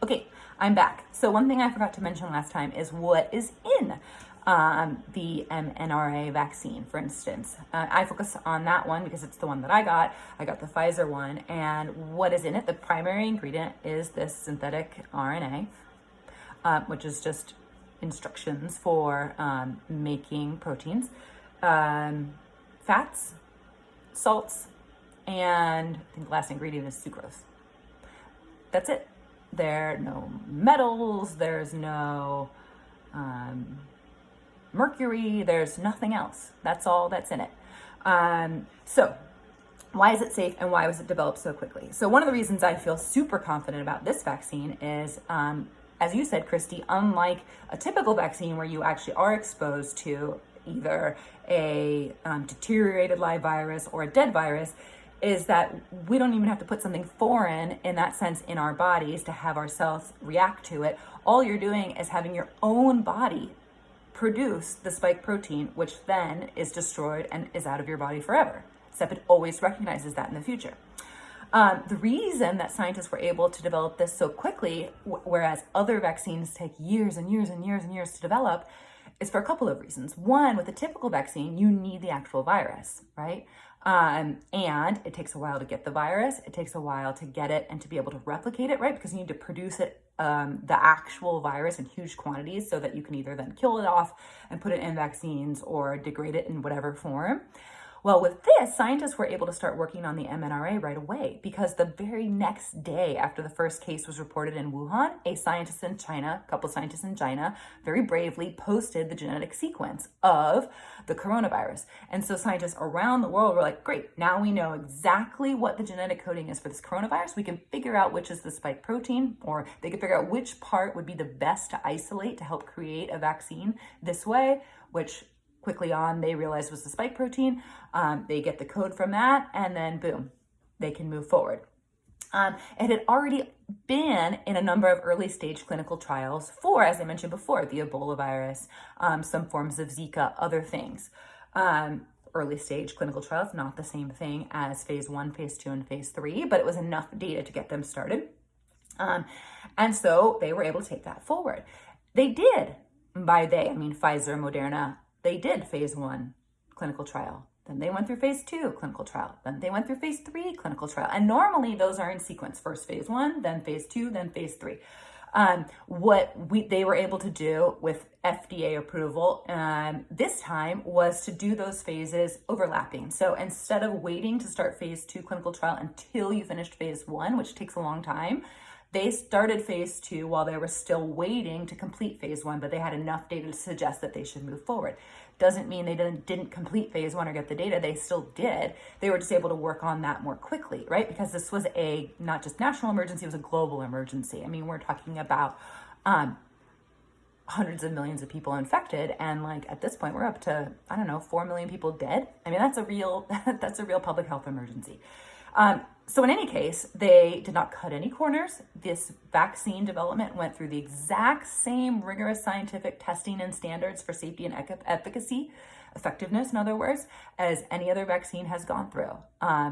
Okay, I'm back. So one thing I forgot to mention last time is what is in the mRNA vaccine, for instance. I focus on that one because it's the one that I got. I got the Pfizer one. And what is in it? The primary ingredient is this synthetic RNA, which is just instructions for making proteins, fats, salts, and I think the last ingredient is sucrose. That's it. There are no metals, there's no mercury, there's nothing else. That's all that's in it. So why is it safe and why was it developed so quickly? So one of the reasons I feel super confident about this vaccine is, as you said, Christy, unlike a typical vaccine where you actually are exposed to either a deteriorated live virus or a dead virus, is that we don't even have to put something foreign in that sense in our bodies to have our cells react to it. All you're doing is having your own body produce the spike protein, which then is destroyed and is out of your body forever. CEPID always recognizes that in the future. The reason that scientists were able to develop this so quickly, whereas other vaccines take years and years and years and years to develop, is for a couple of reasons. One, with a typical vaccine, you need the actual virus, right? And it takes a while to get the virus. It takes a while to get it and to be able to replicate it, right? Because you need to produce it, the actual virus in huge quantities so that you can either then kill it off and put it in vaccines or degrade it in whatever form. Well, with this, scientists were able to start working on the mRNA right away because the very next day after the first case was reported in Wuhan, a couple scientists in China, very bravely posted the genetic sequence of the coronavirus. And so scientists around the world were like, great, now we know exactly what the genetic coding is for this coronavirus. We can figure out which is the spike protein, or they could figure out which part would be the best to isolate to help create a vaccine this way, which quickly on they realized was the spike protein. They get the code from that, and then boom, they can move forward. It had already been in a number of early stage clinical trials for, as I mentioned before, the Ebola virus, some forms of Zika, other things. Early stage clinical trials, not the same thing as phase 1, phase 2, and phase 3, but it was enough data to get them started. And so they were able to take that forward. They did, by they, I mean Pfizer, Moderna, they did phase 1 clinical trial. Then they went through phase 2 clinical trial. Then they went through phase 3 clinical trial. And normally those are in sequence. First phase 1, then phase 2, then phase 3. They were able to do with FDA approval this time was to do those phases overlapping. So instead of waiting to start phase 2 clinical trial until you finished phase 1, which takes a long time, they started phase 2 while they were still waiting to complete phase 1, but they had enough data to suggest that they should move forward. Doesn't mean they didn't complete phase 1 or get the data. They still did. They were just able to work on that more quickly, right? Because this was a not just national emergency, it was a global emergency. I mean, we're talking about hundreds of millions of people infected, and like at this point we're up to 4 million people dead. I mean, that's a real public health emergency. So in any case, they did not cut any corners. This vaccine development went through the exact same rigorous scientific testing and standards for safety and efficacy, effectiveness, in other words, as any other vaccine has gone through,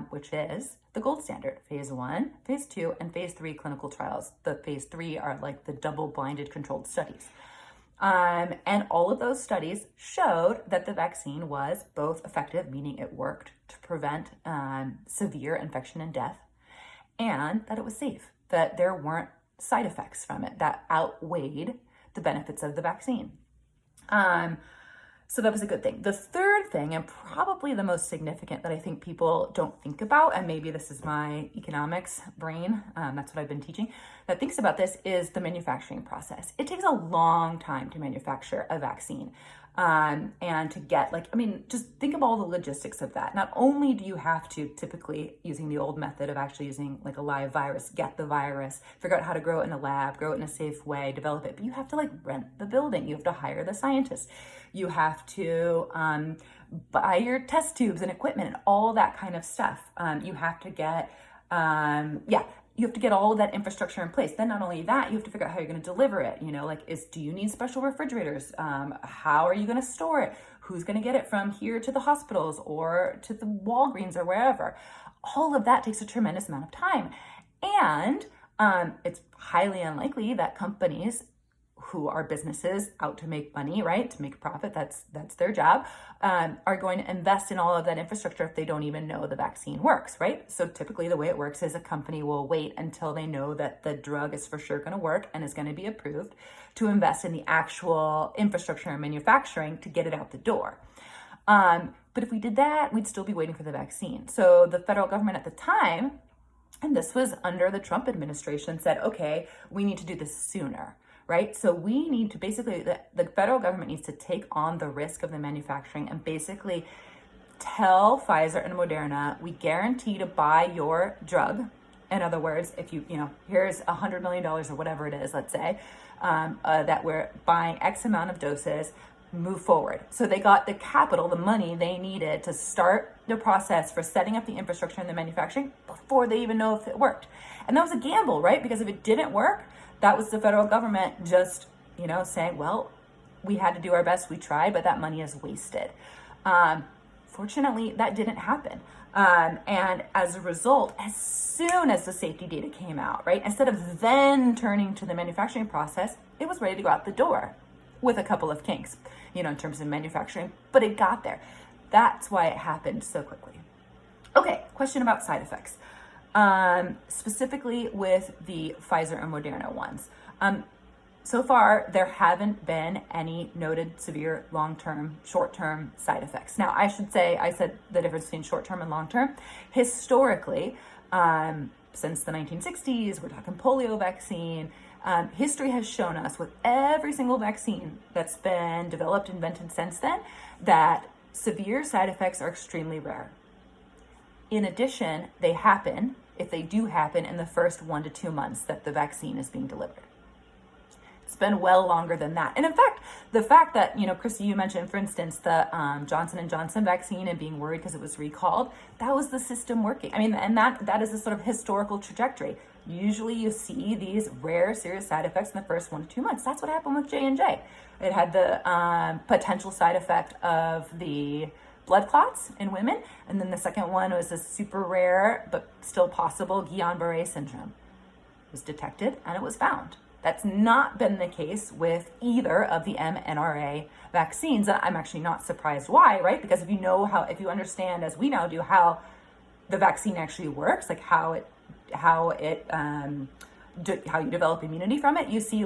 which is the gold standard: phase 1, phase 2, and phase 3 clinical trials. The phase 3 are like the double-blinded controlled studies. And all of those studies showed that the vaccine was both effective, meaning it worked to prevent severe infection and death, and that it was safe, that there weren't side effects from it that outweighed the benefits of the vaccine. So that was a good thing. The third thing, and probably the most significant that I think people don't think about, and maybe this is my economics brain, that's what I've been teaching, that thinks about this, is the manufacturing process. It takes a long time to manufacture a vaccine. And to get just think of all the logistics of that. Not only do you have to, typically using the old method of actually using like a live virus, get the virus, figure out how to grow it in a lab, grow it in a safe way, develop it, but you have to rent the building. You have to hire the scientists. You have to buy your test tubes and equipment and all that kind of stuff. You have to get, you have to get all of that infrastructure in place. Then not only that, you have to figure out how you're going to deliver it. Do you need special refrigerators? How are you going to store it? Who's going to get it from here to the hospitals or to the Walgreens or wherever? All of that takes a tremendous amount of time. And It's highly unlikely that companies who are businesses out to make money, right, to make a profit, that's their job, are going to invest in all of that infrastructure if they don't even know the vaccine works, right? So typically the way it works is a company will wait until they know that the drug is for sure going to work and is going to be approved to invest in the actual infrastructure and manufacturing to get it out the door. But if we did that, we'd still be waiting for the vaccine. So the federal government at the time, and this was under the Trump administration, said, okay, we need to do this sooner, right? So we need to basically, the federal government needs to take on the risk of the manufacturing and basically tell Pfizer and Moderna, we guarantee to buy your drug. In other words, if here's $100 million or whatever it is, let's say, that we're buying X amount of doses, move forward. So they got the capital, the money they needed to start the process for setting up the infrastructure and the manufacturing before they even know if it worked. And that was a gamble, right? Because if it didn't work, that was the federal government just, saying, well, we had to do our best, we tried, but that money is wasted. Fortunately, that didn't happen. And as a result, as soon as the safety data came out, right, instead of then turning to the manufacturing process, it was ready to go out the door with a couple of kinks, in terms of manufacturing, but it got there. That's why it happened so quickly. Okay, question about side effects. Specifically with the Pfizer and Moderna ones. So far, there haven't been any noted severe long-term, short-term side effects. Now, I said the difference between short-term and long-term. Historically, since the 1960s, we're talking polio vaccine, history has shown us with every single vaccine that's been developed, invented since then, that severe side effects are extremely rare. In addition, they happen, if they do happen, in the first 1 to 2 months that the vaccine is being delivered. It's been well longer than that. And in fact, the fact that, Christy, you mentioned, for instance, the Johnson & Johnson vaccine and being worried because it was recalled, that was the system working. I mean, and that is a sort of historical trajectory. Usually you see these rare serious side effects in the first 1 to 2 months. That's what happened with J&J. It had the potential side effect of the blood clots in women. And then the second one was a super rare, but still possible Guillain-Barré syndrome. It was detected and it was found. That's not been the case with either of the mRNA vaccines. I'm actually not surprised why, right? Because if you understand, as we now do, how the vaccine actually works, like how you develop immunity from it, you see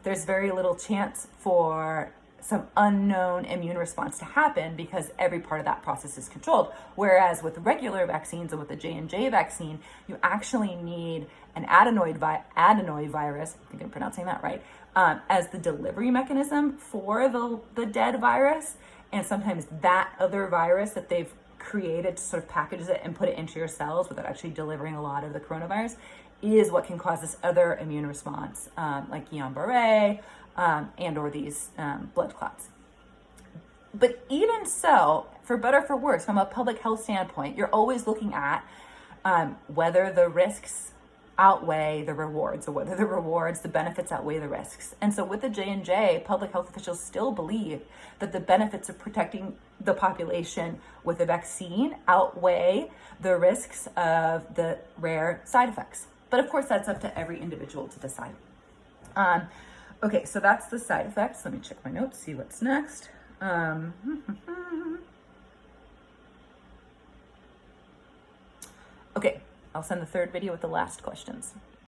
there's very little chance for some unknown immune response to happen because every part of that process is controlled. Whereas with regular vaccines and with the J&J vaccine, you actually need an adenoid virus, I think I'm pronouncing that right, as the delivery mechanism for the dead virus. And sometimes that other virus that they've created to sort of packages it and put it into your cells without actually delivering a lot of the coronavirus is what can cause this other immune response, like Guillain-Barré, and or these blood clots. But even so, for better or for worse, from a public health standpoint, you're always looking at whether the risks outweigh the rewards, or whether the benefits outweigh the risks. And so with the J&J, public health officials still believe that the benefits of protecting the population with the vaccine outweigh the risks of the rare side effects. But of course, that's up to every individual to decide. Okay, so that's the side effects. Let me check my notes, see what's next. Okay, I'll send the third video with the last questions.